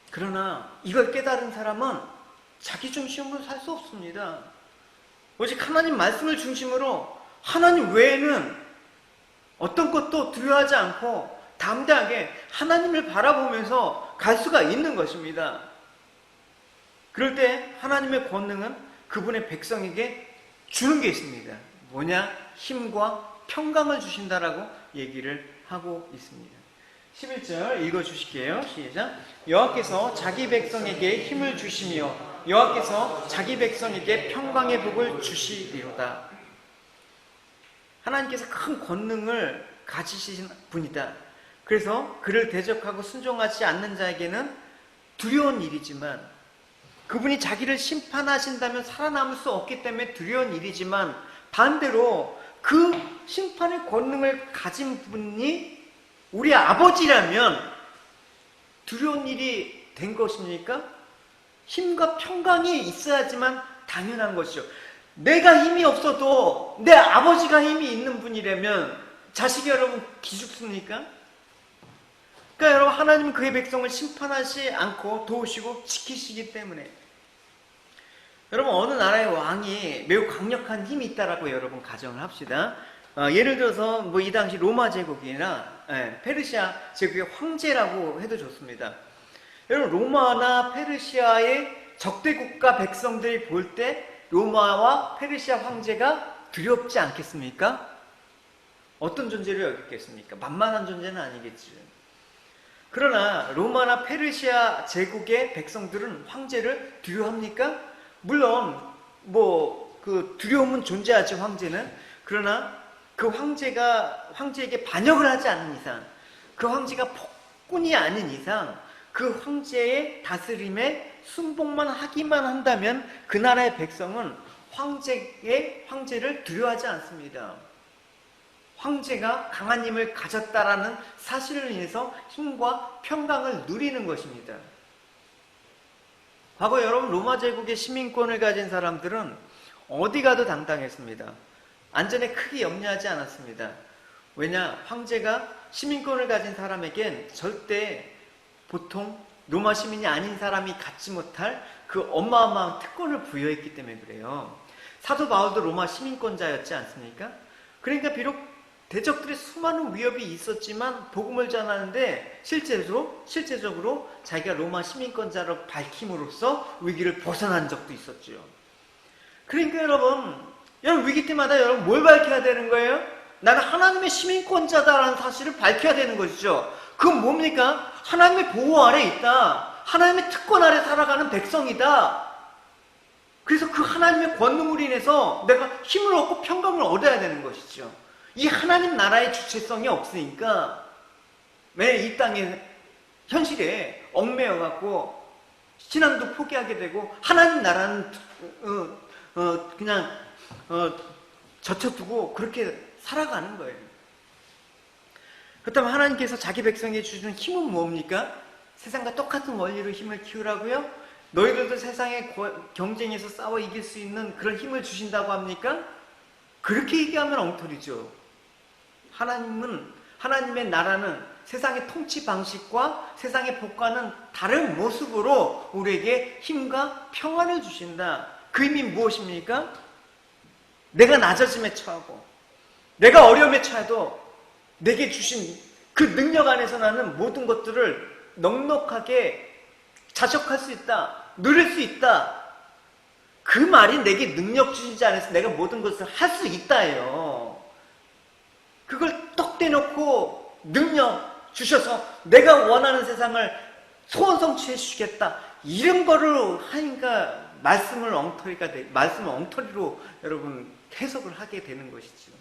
그러나 이걸 깨달은 사람은 자기 중심으로 살 수 없습니다. 오직 하나님 말씀을 중심으로 하나님 외에는 어떤 것도 두려워하지 않고 담대하게 하나님을 바라보면서 갈 수가 있는 것입니다. 그럴 때 하나님의 권능은 그분의 백성에게 주는 게 있습니다. 뭐냐? 힘과 평강을 주신다라고 얘기를 하고 있습니다. 11절 읽어주실게요. 시작. 여호와께서 자기 백성에게 힘을 주시며 여호와께서 자기 백성에게 평강의 복을 주시리로다. 하나님께서 큰 권능을 가지신 분이다. 그래서 그를 대적하고 순종하지 않는 자에게는 두려운 일이지만, 그분이 자기를 심판하신다면 살아남을 수 없기 때문에 두려운 일이지만, 반대로 그 심판의 권능을 가진 분이 우리 아버지라면 두려운 일이 된 것입니까? 힘과 평강이 있어야지만 당연한 것이죠. 내가 힘이 없어도 내 아버지가 힘이 있는 분이라면 자식이 여러분 기죽습니까? 그러니까 여러분, 하나님은 그의 백성을 심판하지 않고 도우시고 지키시기 때문에 여러분, 어느 나라의 왕이 매우 강력한 힘이 있다라고 여러분 가정을 합시다. 예를 들어서 뭐 이 당시 로마 제국이나 페르시아 제국의 황제라고 해도 좋습니다. 여러분, 로마나 페르시아의 적대 국가 백성들이 볼 때 로마와 페르시아 황제가 두렵지 않겠습니까? 어떤 존재로 여겼겠습니까? 만만한 존재는 아니겠죠. 그러나 로마나 페르시아 제국의 백성들은 황제를 두려워합니까? 물론 그 두려움은 존재하죠, 황제는. 그러나 그 황제에게 반역을 하지 않는 이상, 그 황제가 폭군이 아닌 이상, 그 황제의 다스림에 순복만 하기만 한다면 그 나라의 백성은 황제를 두려워하지 않습니다. 황제가 강한 힘을 가졌다라는 사실을 인해서 힘과 평강을 누리는 것입니다. 과거 여러분, 로마 제국의 시민권을 가진 사람들은 어디 가도 당당했습니다. 안전에 크게 염려하지 않았습니다. 왜냐? 황제가 시민권을 가진 사람에겐 절대 보통 로마 시민이 아닌 사람이 갖지 못할 그 어마어마한 특권을 부여했기 때문에 그래요. 사도 바울도 로마 시민권자였지 않습니까? 그러니까 비록 대적들의 수많은 위협이 있었지만 복음을 전하는데 실제적으로 자기가 로마 시민권자로 밝힘으로써 위기를 벗어난 적도 있었죠. 그러니까 여러분 위기 때마다 여러분 뭘 밝혀야 되는 거예요? 나는 하나님의 시민권자다라는 사실을 밝혀야 되는 것이죠. 그건 뭡니까? 하나님의 보호 아래 있다. 하나님의 특권 아래 살아가는 백성이다. 그래서 그 하나님의 권능으로 인해서 내가 힘을 얻고 평강을 얻어야 되는 것이죠. 이 하나님 나라의 주체성이 없으니까 왜 이 땅의 현실에 얽매여갖고 신앙도 포기하게 되고 하나님 나라는 그냥 젖혀두고 그렇게 살아가는 거예요. 그렇다면 하나님께서 자기 백성에게 주시는 힘은 뭡니까? 세상과 똑같은 원리로 힘을 키우라고요? 너희들도 세상의 경쟁에서 싸워 이길 수 있는 그런 힘을 주신다고 합니까? 그렇게 얘기하면 엉터리죠. 하나님의 나라는 세상의 통치 방식과 세상의 법과는 다른 모습으로 우리에게 힘과 평안을 주신다. 그 힘이 무엇입니까? 내가 낮아짐에 처하고 내가 어려움에 처해도 내게 주신 그 능력 안에서 나는 모든 것들을 넉넉하게 자적할 수 있다. 누릴 수 있다. 그 말이 내게 능력 주신 자 안에서 내가 모든 것을 할 수 있다예요. 그걸 떡 대놓고 능력 주셔서 내가 원하는 세상을 소원 성취해 주시겠다. 이런 거를 하니까 말씀을 엉터리로 여러분 해석을 하게 되는 것이죠.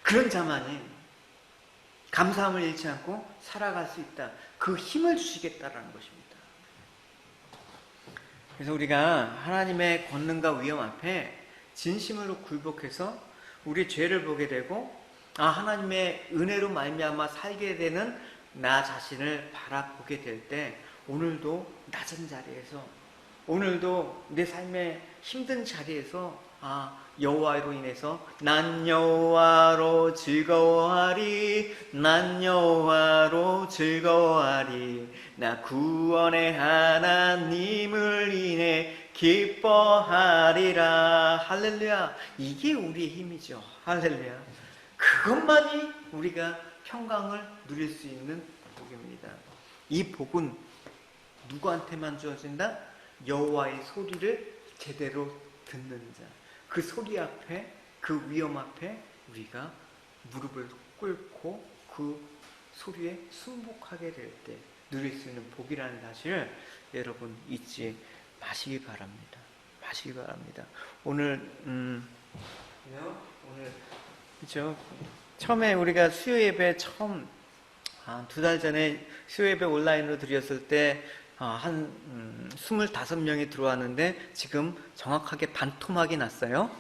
그런 자만이 감사함을 잃지 않고 살아갈 수 있다. 그 힘을 주시겠다라는 것입니다. 그래서 우리가 하나님의 권능과 위엄 앞에 진심으로 굴복해서 우리 죄를 보게 되고 하나님의 은혜로 말미암아 살게 되는 나 자신을 바라보게 될 때 오늘도 낮은 자리에서 오늘도 내 삶의 힘든 자리에서 여호와로 인해서 난 여호와로 즐거워하리 난 여호와로 즐거워하리 나 구원의 하나님을 인해 기뻐하리라. 할렐루야. 이게 우리의 힘이죠. 할렐루야. 그것만이 우리가 평강을 누릴 수 있는 복입니다. 이 복은 누구한테만 주어진다? 여호와의 소리를 제대로 듣는 자. 그 소리 앞에, 그 위엄 앞에 우리가 무릎을 꿇고 그 소리에 순복하게 될 때 누릴 수 있는 복이라는 사실을 여러분 잊지 마시기 바랍니다. 오늘 그렇죠. 처음에 우리가 수요 예배 처음 2달 전에 수요 예배 온라인으로 드렸을 때 한 25명이 들어왔는데 지금 정확하게 반토막이 났어요.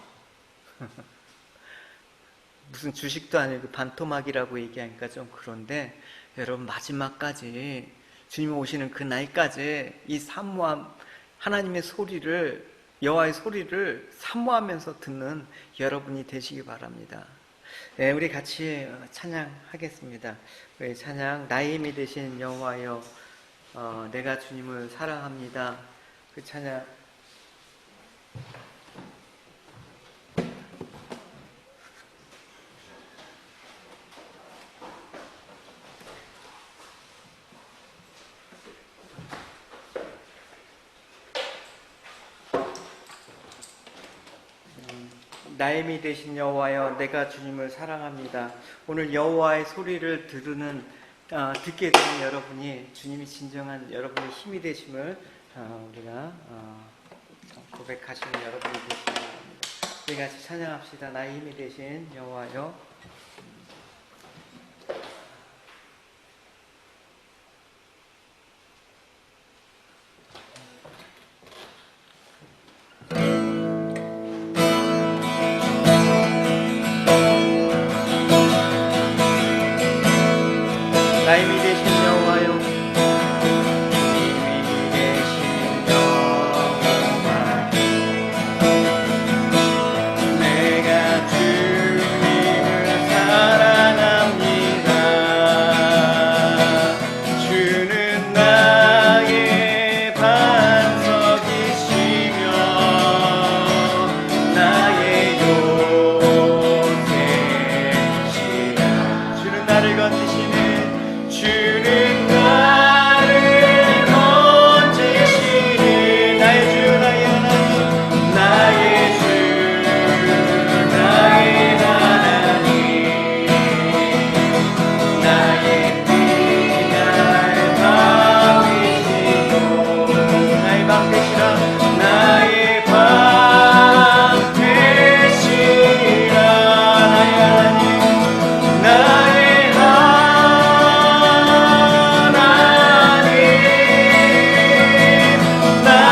무슨 주식도 아니고 반토막이라고 얘기하니까 좀 그런데 여러분 마지막까지 주님 오시는 그 날까지 이 사모함 하나님의 소리를 여호와의 소리를 사모하면서 듣는 여러분이 되시기 바랍니다. 네, 우리 같이 찬양하겠습니다. 우리 찬양 나의 힘이 되신 여호와여 내가 주님을 사랑합니다. 그 찬양 나의 힘이 되신 여호와여, 내가 주님을 사랑합니다. 오늘 여호와의 소리를 듣게 되는 여러분이 주님이 진정한 여러분의 힘이 되심을 우리가 고백하시는 여러분이 되시기 바랍니다. 우리 같이 찬양합시다. 나의 힘이 되신 여호와여. 나의 힘이 되신 여호와여, 힘이 되신 여호와, 내가 주님을 사랑합니다. 주는 나의 반석이시며 나의 요새시라. 주는 나를 건지시네. 주는 나를 건지시네. 나의 주, 나의 하나님, 나의 주, 나의 하나님, 나의 빛, 나의 밤 되시고, 나의 밤 되시라. 나의 밤 되시라. 나의 하나님, 나의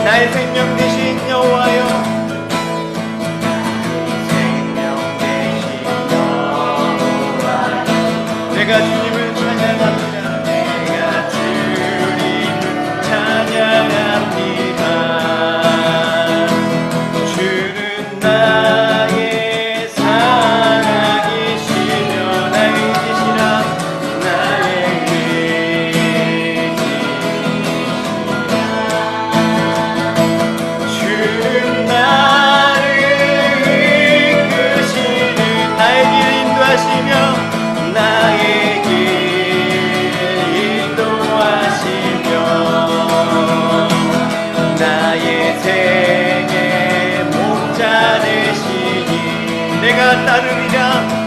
나의 생명 되신 여호와여, 생명 되신 여호와, 내가 주님을 찬양합니다. 내가 주님을 찬양합니다. 주는 나의 사랑이시며 나의 빛이라. 나의 주는 나를 이끄시는 나의 길 인도하시며 나의 길 인도하시며 나의 생의 목자 되시니 내가 따르리라.